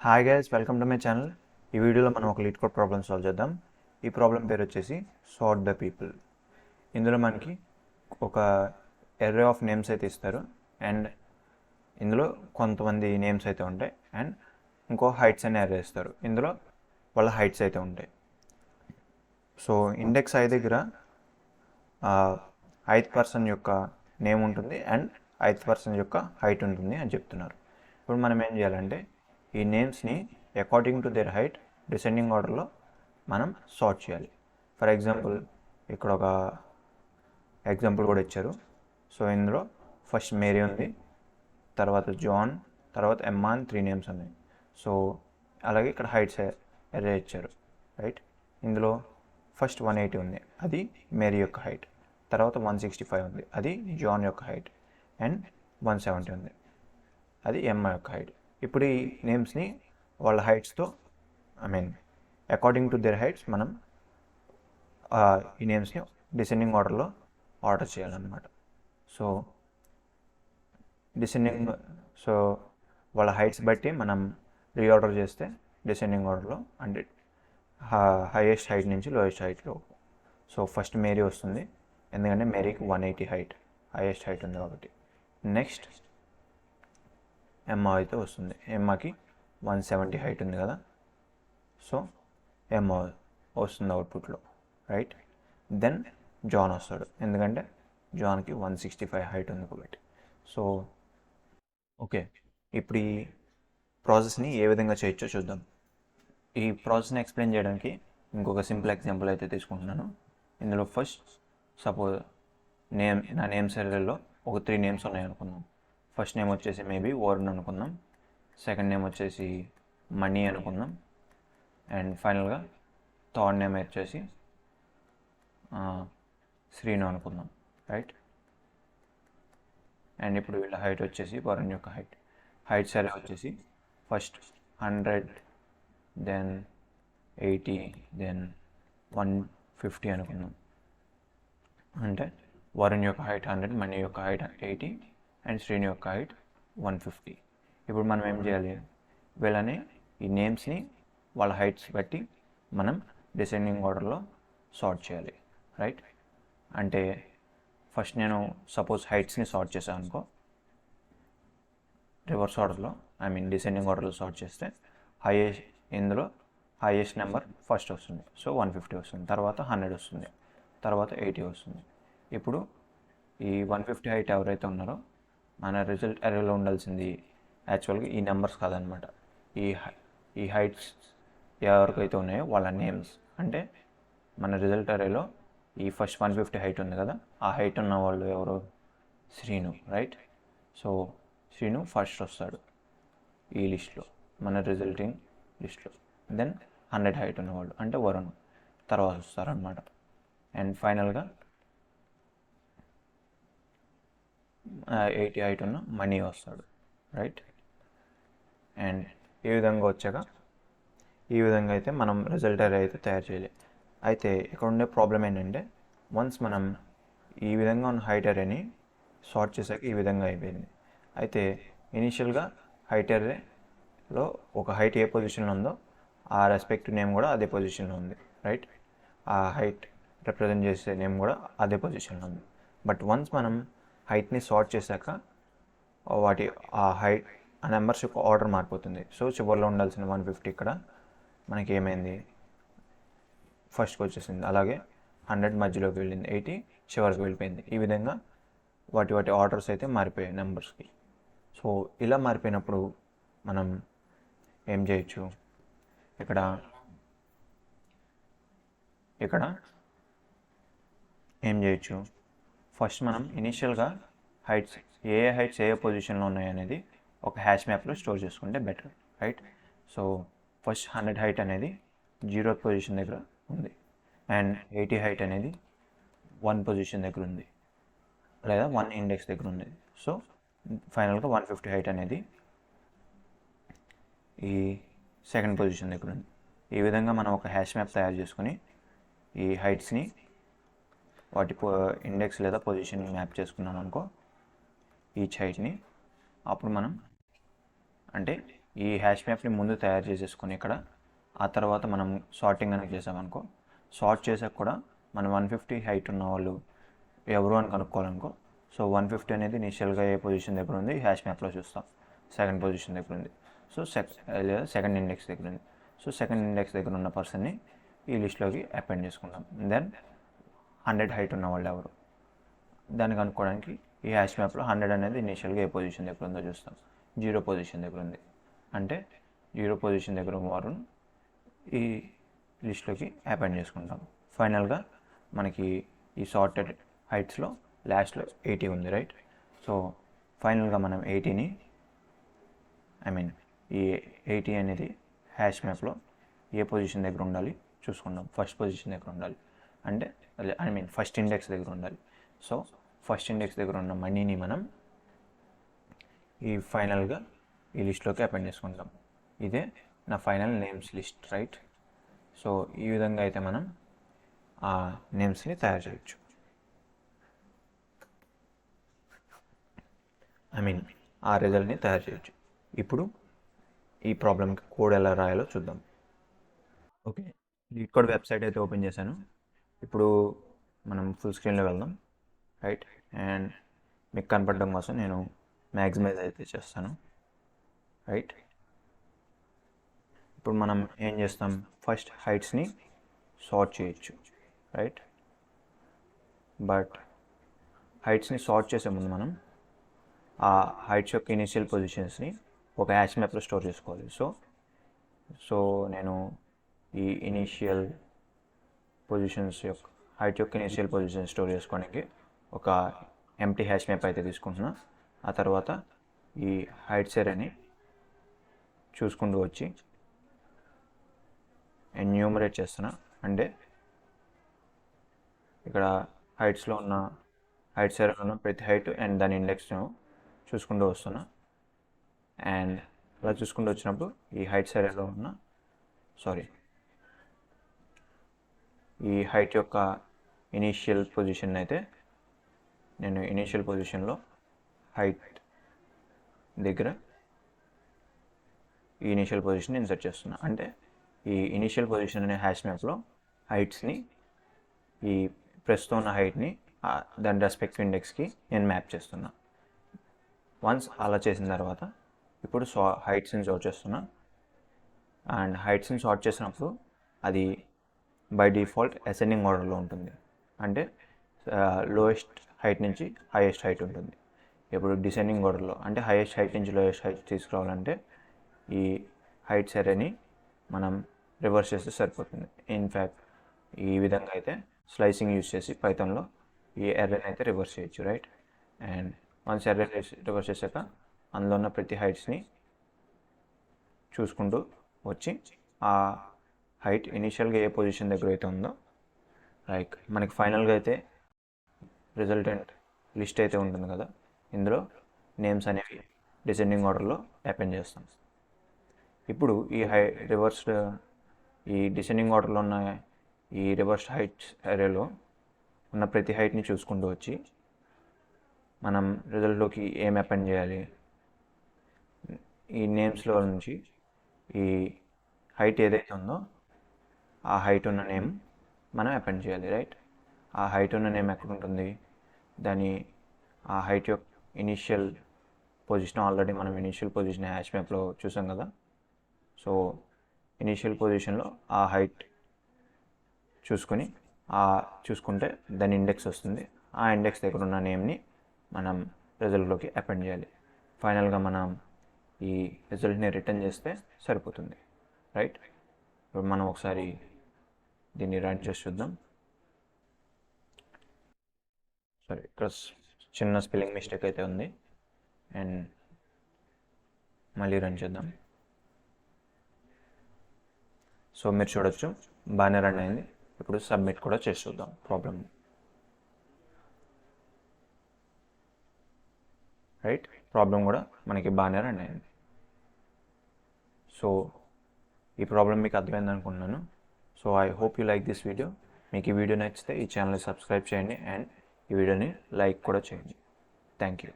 Hi guys, welcome to my channel. ఈ వీడియోలో మనం ఒక లీడ్ కోడ్ ప్రాబ్లమ్ సాల్వ్ చేద్దాం. ఈ ప్రాబ్లం పేరు వచ్చేసి సార్ట్ ద పీపుల్. ఇందులో మనకి ఒక ఎర్రే ఆఫ్ నేమ్స్ అయితే ఇస్తారు అండ్ ఇందులో కొంతమంది నేమ్స్ అయితే ఉంటాయి అండ్ ఇంకో హైట్స్ అనే ఎర్రే ఇస్తారు. ఇందులో వాళ్ళ హైట్స్ అయితే ఉంటాయి. సో ఇండెక్స్ ఐ దగ్గర 8th పర్సన్ యొక్క నేమ్ ఉంటుంది అండ్ 8th పర్సన్ యొక్క హైట్ ఉంటుంది అని చెప్తున్నారు. ఇప్పుడు మనం ఏం చేయాలంటే ఈ నేమ్స్ని according to their height descending ఆర్డర్లో మనం సార్ట్ చేయాలి. ఫర్ ఎగ్జాంపుల్ ఇక్కడ ఒక ఎగ్జాంపుల్ కూడా ఇచ్చారు. సో ఇందులో ఫస్ట్ మేరీ ఉంది, తర్వాత జాన్, తర్వాత ఎమ్మా అని 3 నేమ్స్ ఉన్నాయి. సో అలాగే ఇక్కడ హైట్స్ ఎర్రే ఇచ్చారు, రైట్. ఇందులో ఫస్ట్ 180 ఉంది, అది మేరీ యొక్క హైట్. తర్వాత 165 ఉంది, అది జాన్ యొక్క హైట్. అండ్ 170 ఉంది, అది ఎమ్మా యొక్క హైట్. ఇప్పుడు ఈ నేమ్స్ని వాళ్ళ హైట్స్తో అకార్డింగ్ టు దేర్ హైట్స్ మనం ఈ నేమ్స్ని డిసెండింగ్ ఆర్డర్లో ఆర్డర్ చేయాలన్నమాట. సో వాళ్ళ హైట్స్ బట్టి మనం రీఆర్డర్ చేస్తే డిసెండింగ్ ఆర్డర్లో అంటే హైయెస్ట్ హైట్ నుంచి లోయెస్ట్ హైట్లో. సో ఫస్ట్ మేరీ వస్తుంది, ఎందుకంటే మేరీకి 180 హైట్, హైయెస్ట్ హైట్ ఉంది కాబట్టి. నెక్స్ట్ ఎమ్మా అయితే వస్తుంది, ఎమ్మాకి 170 హైట్ ఉంది కదా. సో ఎమ్మా వస్తుంది అవుట్పుట్లో, రైట్. దెన్ జాన్ వస్తాడు, ఎందుకంటే జాన్కి 165 హైట్ ఉంది కాబట్టి. సో ఓకే, ఇప్పుడు ఈ ప్రాసెస్ని ఏ విధంగా చేయొచ్చో చూద్దాం. ఈ ప్రాసెస్ని ఎక్స్ప్లెయిన్ చేయడానికి ఇంకొక సింపుల్ ఎగ్జాంపుల్ అయితే తీసుకుంటున్నాను. ఇందులో ఫస్ట్ సపోజ్ నా నేమ్స్ ఎర్రేలో ఒక 3 నేమ్స్ ఉన్నాయి అనుకుందాం. ఫస్ట్ నేమ్ వచ్చేసి మేబీ వరుణ్ అనుకుందాం, సెకండ్ నేమ్ వచ్చేసి మనీ అనుకుందాం, అండ్ ఫైనల్గా థర్డ్ నేమ్ వచ్చేసి శ్రీను అనుకుందాం, రైట్. అండ్ ఇప్పుడు వీళ్ళ హైట్ వచ్చేసి వరుణ్ యొక్క హైట్ సరే వచ్చేసి ఫస్ట్ 100, దెన్ 80, దెన్ 150 అనుకుందాం. అంటే వరుణ్ యొక్క హైట్ 100, మనీ యొక్క హైట్ 80 అండ్ శ్రీను యొక్క హైట్ 150. ఇప్పుడు మనం ఏం చేయాలి, వీళ్ళని ఈ నేమ్స్ని వాళ్ళ హైట్స్ బట్టి మనం డిసెండింగ్ ఆర్డర్లో సార్ట్ చేయాలి, రైట్. అంటే ఫస్ట్ నేను సపోజ్ హైట్స్ని సార్ట్ చేశాను అనుకో, రివర్స్ ఆర్డర్లో డిసెండింగ్ ఆర్డర్లో సార్ట్ చేస్తే ఇందులో హైయెస్ట్ నెంబర్ ఫస్ట్ వస్తుంది, సో 150 వస్తుంది. తర్వాత 100 వస్తుంది, తర్వాత 80 వస్తుంది. ఇప్పుడు ఈ 150 హైట్ ఎవరైతే ఉన్నారో మన రిజల్ట్ అరేలో ఉండాల్సింది యాక్చువల్గా ఈ నెంబర్స్ కాదనమాట. ఈ హైట్స్ ఎవరికైతే ఉన్నాయో వాళ్ళ నేమ్స్. అంటే మన రిజల్ట్ అరేలో ఈ ఫస్ట్ 150 హైట్ ఉంది కదా, ఆ హైట్ ఉన్న వాళ్ళు ఎవరు, Srinu, right. So Srinu first వస్తాడు ఈ లిస్ట్లో, మన రిజల్టింగ్ లిస్ట్లో. దెన్ 100 హైట్ ఉన్నవాళ్ళు అంటే వరుణ్ తర్వాత వస్తారనమాట. అండ్ ఫైనల్గా 80 హైట్ ఉన్న మనీ వస్తాడు, రైట్. అండ్ ఈ విధంగా వచ్చాక ఈ విధంగా అయితే మనం రిజల్ట్ అరే అయితే తయారు చేయాలి. అయితే ఇక్కడ ఉండే ప్రాబ్లం ఏంటంటే వన్స్ మనం ఈ విధంగా ఉన్న హైట్ అరేని సార్ట్ చేశాక ఈ విధంగా అయిపోయింది. అయితే ఇనీషియల్గా హైట్ అరేలో ఒక హైట్ ఏ పొజిషన్లో ఉందో ఆ రెస్పెక్టివ్ నేమ్ కూడా అదే పొజిషన్లో ఉంది, రైట్. ఆ హైట్ రిప్రజెంట్ చేసే నేమ్ కూడా అదే పొజిషన్లో ఉంది. బట్ వన్స్ మనం హైట్ని సార్ట్ చేశాక ఆ నెంబర్స్ యొక్క ఆర్డర్ మారిపోతుంది. సో చివరిలో ఉండాల్సిన 150 ఇక్కడ మనకి ఏమైంది, ఫస్ట్కి వచ్చేసింది. అలాగే 100 మధ్యలోకి వెళ్ళింది, 80 చివరికి వెళ్ళిపోయింది. ఈ విధంగా వాటి ఆర్డర్స్ అయితే మారిపోయాయి నెంబర్స్కి. సో ఇలా మారిపోయినప్పుడు మనం ఏం చేయొచ్చు, ఇక్కడ ఏం చేయొచ్చు, ఫస్ట్ మనం ఇనీషియల్గా హైట్స్ ఏ పొజిషన్లో ఉన్నాయి అనేది ఒక హ్యాష్ మ్యాప్లో స్టోర్ చేసుకుంటే better, right. So first 100 height అనేది 0th పొజిషన్ దగ్గర ఉంది అండ్ 80 హైట్ అనేది 1 పొజిషన్ దగ్గర ఉంది, లేదా 1 ఇండెక్స్ దగ్గర ఉంది. సో ఫైనల్గా 150 హైట్ అనేది ఈ సెకండ్ పొజిషన్ దగ్గర ఉంది. ఈ విధంగా మనం ఒక హ్యాష్ మ్యాప్ తయారు చేసుకుని ఈ హైట్స్ని వాటి ఇండెక్స్ లేదా పొజిషన్ మ్యాప్ చేసుకున్నాం అనుకో ఈచ్ హైట్ని, అప్పుడు మనం అంటే ఈ హ్యాష్ మ్యాప్ని ముందు తయారు చేసేసుకొని ఇక్కడ ఆ తర్వాత మనం సార్టింగ్ అనేది చేసామనుకో, సార్ట్ చేసాక కూడా మనం 150 హైట్ ఉన్న వాళ్ళు ఎవరు అని కనుక్కోవాలనుకో, సో 150 అనేది ఇనిషియల్గా ఏ పొజిషన్ దగ్గర ఉంది హ్యాష్ మ్యాప్లో చూస్తాం, సెకండ్ పొజిషన్ దగ్గర ఉంది, సో లేదా సెకండ్ ఇండెక్స్ దగ్గర ఉంది. సో సెకండ్ ఇండెక్స్ దగ్గర ఉన్న పర్సన్ని ఈ లిస్ట్లోకి అపెండ్ చేసుకుంటాం. దెన్ 100 హైట్ ఉన్న వాళ్ళు ఎవరు దాన్ని కనుక్కోవడానికి ఈ హ్యాష్ మ్యాప్లో 100 అనేది ఇనిషియల్గా ఏ పొజిషన్ దగ్గర ఉందో చూస్తాం. 0 పొజిషన్ దగ్గర ఉంది అంటే 0 పొజిషన్ దగ్గర వారును ఈ లిస్ట్లోకి అపెండ్ చేసుకుంటాం. ఫైనల్గా మనకి ఈ సార్టెడ్ హైట్స్లో లాస్ట్లో 80 ఉంది, రైట్? సో ఫైనల్గా మనం 80ని ఈ 80 అనేది హ్యాష్ మ్యాప్లో ఏ పొజిషన్ దగ్గర ఉండాలి చూసుకుందాం. ఫస్ట్ పొజిషన్ దగ్గర ఉండాలి అంటే ఫస్ట్ ఇండెక్స్ దగ్గర ఉండాలి. సో ఫస్ట్ ఇండెక్స్ దగ్గర ఉన్న మనీని మనం ఈ ఫైనల్గా ఈ లిస్ట్లోకి అపెండ్ చేసుకుంటాం. ఇదే నా final names list, right? So ఈ విధంగా అయితే మనం ఆ నేమ్స్ని తయారు చేయొచ్చు. ఆ రిజల్ట్ని తయారు చేయొచ్చు. ఇప్పుడు ఈ ప్రాబ్లమ్కి కోడ్ ఎలా రాయాలో చూద్దాం. ఓకే, లీడ్ కోడ్ వెబ్సైట్ అయితే ఓపెన్ చేశాను. ఇప్పుడు మనం ఫుల్ స్క్రీన్లో వెళ్దాం, రైట్? అండ్ మీకు కనపడడం కోసం నేను మ్యాక్సిమైజ్ అయితే చేస్తాను, రైట్? ఇప్పుడు మనం ఏం చేస్తాం, ఫస్ట్ హైట్స్ని సార్ట్ చేయొచ్చు, రైట్? బట్ హైట్స్ని సార్ట్ చేసే ముందు మనం ఆ హైట్స్ యొక్క ఇనిషియల్ పొజిషన్స్ని ఒక హ్యాష్ మ్యాప్లో స్టోర్ చేసుకోవాలి. సో నేను ఈ ఇనిషియల్ పొజిషన్స్ యొక్క హైట్ యొక్క ఇనిషియల్ పొజిషన్ స్టోర్ చేసుకోవడానికి ఒక ఎంప్టీ హ్యాష్ మ్యాప్ అయితే తీసుకుంటున్నా. ఆ తర్వాత ఈ హైట్స్ ఎరేని చూసుకుంటూ వచ్చి ఎన్యూమరేట్ చేస్తున్నా. అంటే ఇక్కడ హైట్స్లో ఉన్న హైట్స్ ఎరేలో ఉన్న ప్రతి హైట్ అండ్ దాని ఇండెక్స్ను చూసుకుంటూ వస్తున్నా. అండ్ అలా చూసుకుంటూ వచ్చినప్పుడు ఈ హైట్స్ ఎరేలో ఉన్న ఈ హైట్ యొక్క ఇనీషియల్ పొజిషన్ అయితే నేను ఇనీషియల్ పొజిషన్లో హైట్ దగ్గర ఈ ఇనీషియల్ పొజిషన్ ఇన్సర్ట్ చేస్తున్నా. అంటే ఈ ఇనీషియల్ పొజిషన్ అనే హ్యాష్ మ్యాప్లో హైట్స్ని ఈ ప్రస్తుతం ఉన్న హైట్ని దాని రెస్పెక్టివ్ ఇండెక్స్కి నేను మ్యాప్ చేస్తున్నా. వన్స్ అలా చేసిన తర్వాత ఇప్పుడు హైట్స్ని సార్ట్ చేస్తున్నా. అండ్ హైట్స్ని సార్ట్ చేసినప్పుడు అది బై డిఫాల్ట్ అసెండింగ్ ఆర్డర్లో ఉంటుంది. అంటే లోయెస్ట్ హైట్ నుంచి హైయెస్ట్ హైట్ ఉంటుంది. ఇప్పుడు డిసెండింగ్ ఆర్డర్లో అంటే హైయెస్ట్ హైట్ నుంచి లోయెస్ట్ హైట్ తీసుకురావాలంటే ఈ హైట్స్ ఎరేని మనం రివర్స్ చేస్తే సరిపోతుంది. ఇన్ఫ్యాక్ట్ ఈ విధంగా అయితే స్లైసింగ్ యూజ్ చేసి పైథాన్లో ఈ ఎర్రని అయితే రివర్స్ చేయొచ్చు, రైట్? అండ్ వన్స్ ఎర్ర రివర్స్ చేశాక అందులో ఉన్న ప్రతి హైట్స్ని చూసుకుంటూ వచ్చి ఆ హైట్ ఇనీషియల్గా ఏ పొజిషన్ దగ్గర అయితే ఉందో, లైక్ మనకి ఫైనల్గా అయితే రిజల్టెంట్ లిస్ట్ అయితే ఉంటుంది కదా, ఇందులో నేమ్స్ అనేవి డిసెండింగ్ ఆర్డర్లో అపెండ్ చేస్తాం. ఇప్పుడు ఈ డిసెండింగ్ ఆర్డర్లో ఉన్న ఈ రివర్స్డ్ హైట్స్ అరేలో ఉన్న ప్రతి హైట్ని చూసుకుంటూ వచ్చి మనం రిజల్ట్లోకి ఏం అపెండ్ చేయాలి, ఈ నేమ్స్లో నుంచి ఈ హైట్ ఏదైతే ఉందో ఆ హైట్ ఉన్న నేమ్ మనం అపెండ్ చేయాలి, రైట్? ఆ హైట్ ఉన్న నేమ్ ఎక్కడ ఉంటుంది, ఆ హైట్ యొక్క ఇనీషియల్ పొజిషన్ ఆల్రెడీ మనం ఇనీషియల్ పొజిషన్ హ్యాష్ మ్యాప్లో చూసాం కదా. సో ఇనీషియల్ పొజిషన్లో ఆ హైట్ చూసుకుంటే దాని ఇండెక్స్ వస్తుంది. ఆ ఇండెక్స్ దగ్గర ఉన్న నేమ్ని మనం రిజల్ట్లోకి అపెండ్ చేయాలి. ఫైనల్గా మనం ఈ రిజల్ట్ని రిటర్న్ చేస్తే సరిపోతుంది, రైట్? ఇప్పుడు మనం ఒకసారి దీన్ని రన్ చేసి చూద్దాం. సరే, ఇక్కడ చిన్న స్పెల్లింగ్ మిస్టేక్ అయితే ఉంది. అండ్ మళ్ళీ రన్ చేద్దాం. సో మీరు చూడొచ్చు బాగానే రన్ అయింది. ఇప్పుడు సబ్మిట్ కూడా చేసి చూద్దాం ప్రాబ్లమ్, రైట్? ప్రాబ్లం కూడా మనకి బాగానే రన్ అయింది. సో ఈ ప్రాబ్లం మీకు అర్థమైంది అనుకుంటున్నాను. So I hope you like this video. మీకు ఈ వీడియో నచ్చితే ఈ ఛానల్ని సబ్స్క్రైబ్ చేయండి అండ్ ఈ వీడియోని లైక్ కూడా చేయండి. Thank you.